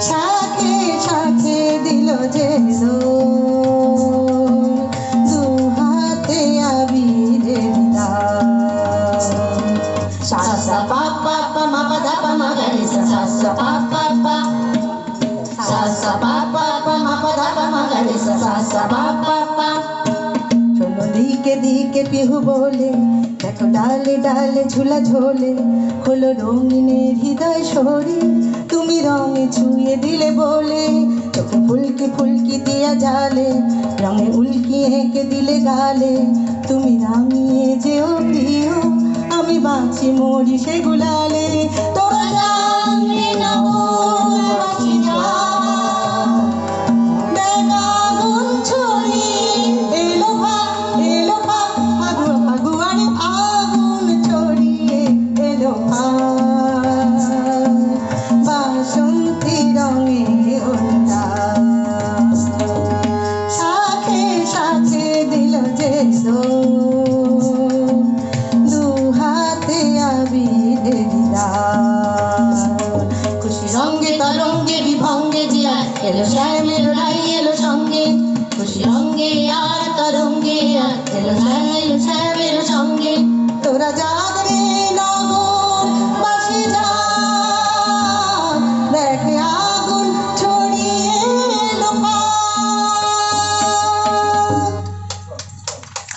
শাখে শাখে দিল যে দু হাতে আবিরের সা সা পা পা পা মা পা ধা পা মা গা রে সা সা পা পা পা সা সা পা পা পা মা পা ধা পা মা গা রে সা সা পা পা পা। শোনো দিকে দিকে পিহু বলে, দেখো ডালে ডালে ঝুলা ঝোলে, হলো রঙিনের হৃদয় শরীর, তুমি রঙে ছুঁয়ে দিলে বলে, চোখে ফুলকি ফুলকি দিয়া জালে, রঙে উল্কি হেঁকে দিলে গালে, তুমি রাঙিয়ে যেও প্রিয়, আমি বাঁচি মরি সে গুলালে। তোরা জানবি না মোর বাঁচি যা, খুশি রঙে তরঙ্গে বিভঙ্গে জিয়া এলো শ্যামের রাই এলো সঙ্গে, খুশি রঙে আর তরঙ্গে এলো শ্যামের সঙ্গে। তোরা জাগরে নগর